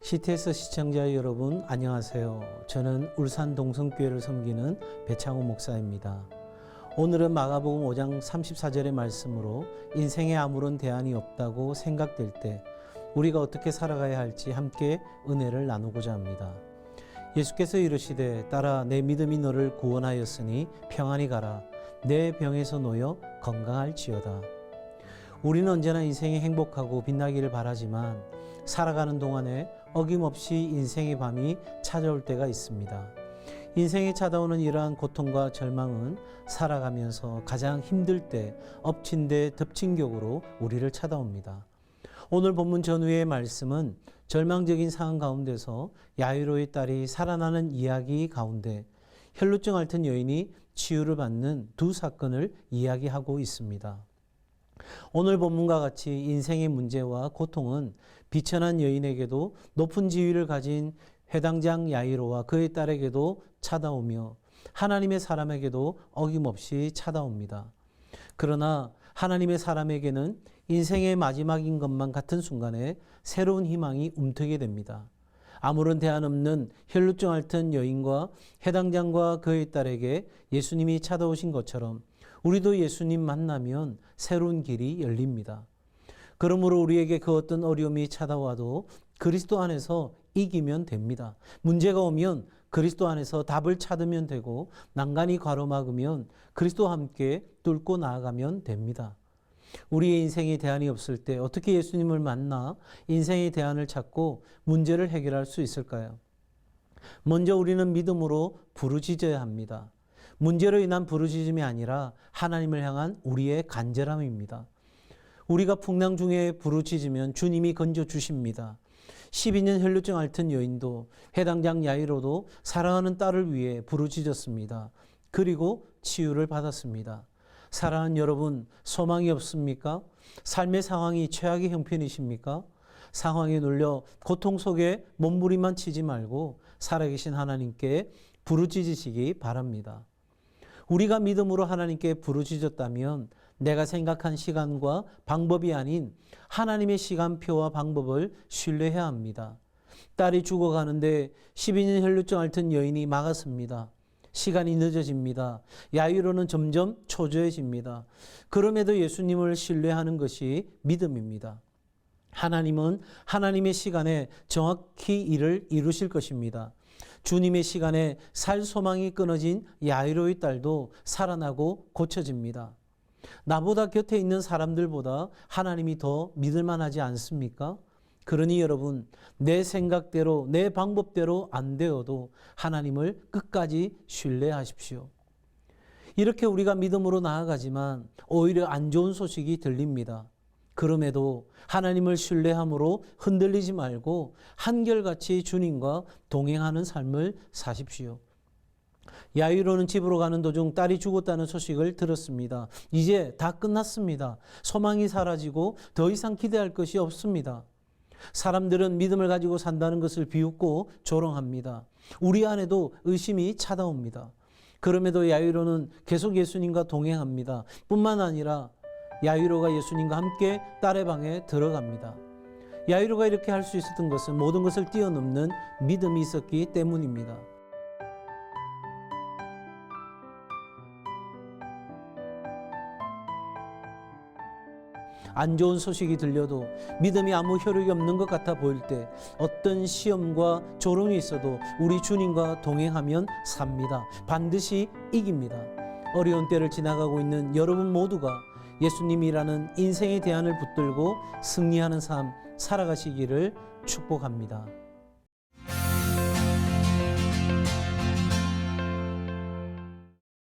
CTS 시청자 여러분 안녕하세요. 저는 울산 동성교회를 섬기는 배창호 목사입니다. 오늘은 마가복음 5장 34절의 말씀으로 인생에 아무런 대안이 없다고 생각될 때 우리가 어떻게 살아가야 할지 함께 은혜를 나누고자 합니다. 예수께서 이르시되 따라 내 믿음이 너를 구원하였으니 평안히 가라. 내 병에서 놓여 건강할지어다. 우리는 언제나 인생이 행복하고 빛나기를 바라지만 살아가는 동안에 어김없이 인생의 밤이 찾아올 때가 있습니다. 인생이 찾아오는 이러한 고통과 절망은 살아가면서 가장 힘들 때 엎친 데 덮친 격으로 우리를 찾아옵니다. 오늘 본문 전후의 말씀은 절망적인 상황 가운데서 야이로의 딸이 살아나는 이야기 가운데 혈루증 앓던 여인이 치유를 받는 두 사건을 이야기하고 있습니다. 오늘 본문과 같이 인생의 문제와 고통은 비천한 여인에게도 높은 지위를 가진 회당장 야이로와 그의 딸에게도 찾아오며 하나님의 사람에게도 어김없이 찾아옵니다. 그러나 하나님의 사람에게는 인생의 마지막인 것만 같은 순간에 새로운 희망이 움트게 됩니다. 아무런 대안 없는 혈루증 앓던 여인과 회당장과 그의 딸에게 예수님이 찾아오신 것처럼 우리도 예수님 만나면 새로운 길이 열립니다. 그러므로 우리에게 그 어떤 어려움이 찾아와도 그리스도 안에서 이기면 됩니다. 문제가 오면 그리스도 안에서 답을 찾으면 되고 난간이 가로막으면 그리스도와 함께 뚫고 나아가면 됩니다. 우리의 인생에 대안이 없을 때 어떻게 예수님을 만나 인생의 대안을 찾고 문제를 해결할 수 있을까요? 먼저 우리는 믿음으로 부르짖어야 합니다. 문제로 인한 부르짖음이 아니라 하나님을 향한 우리의 간절함입니다. 우리가 풍랑 중에 부르짖으면 주님이 건져주십니다. 12년 혈루증 앓던 여인도 회당장 야이로도 사랑하는 딸을 위해 부르짖었습니다. 그리고 치유를 받았습니다. 사랑하는 여러분, 소망이 없습니까? 삶의 상황이 최악의 형편이십니까? 상황에 눌려 고통 속에 몸부림만 치지 말고 살아계신 하나님께 부르짖으시기 바랍니다. 우리가 믿음으로 하나님께 부르짖었다면 내가 생각한 시간과 방법이 아닌 하나님의 시간표와 방법을 신뢰해야 합니다. 딸이 죽어가는데 12년 혈루증 앓던 여인이 막았습니다. 시간이 늦어집니다. 야이로는 점점 초조해집니다. 그럼에도 예수님을 신뢰하는 것이 믿음입니다. 하나님은 하나님의 시간에 정확히 일을 이루실 것입니다. 주님의 시간에 살 소망이 끊어진 야이로의 딸도 살아나고 고쳐집니다. 나보다 곁에 있는 사람들보다 하나님이 더 믿을만하지 않습니까? 그러니 여러분, 내 생각대로 내 방법대로 안 되어도 하나님을 끝까지 신뢰하십시오. 이렇게 우리가 믿음으로 나아가지만 오히려 안 좋은 소식이 들립니다. 그럼에도 하나님을 신뢰함으로 흔들리지 말고 한결같이 주님과 동행하는 삶을 사십시오. 야이로는 집으로 가는 도중 딸이 죽었다는 소식을 들었습니다. 이제 다 끝났습니다. 소망이 사라지고 더 이상 기대할 것이 없습니다. 사람들은 믿음을 가지고 산다는 것을 비웃고 조롱합니다. 우리 안에도 의심이 찾아옵니다. 그럼에도 야이로는 계속 예수님과 동행합니다. 뿐만 아니라 야이로가 예수님과 함께 딸의 방에 들어갑니다. 야이로가 이렇게 할 수 있었던 것은 모든 것을 뛰어넘는 믿음이 있었기 때문입니다. 안 좋은 소식이 들려도 믿음이 아무 효력이 없는 것 같아 보일 때 어떤 시험과 조롱이 있어도 우리 주님과 동행하면 삽니다. 반드시 이깁니다. 어려운 때를 지나가고 있는 여러분 모두가 예수님이라는 인생의 대안을 붙들고 승리하는 삶 살아가시기를 축복합니다.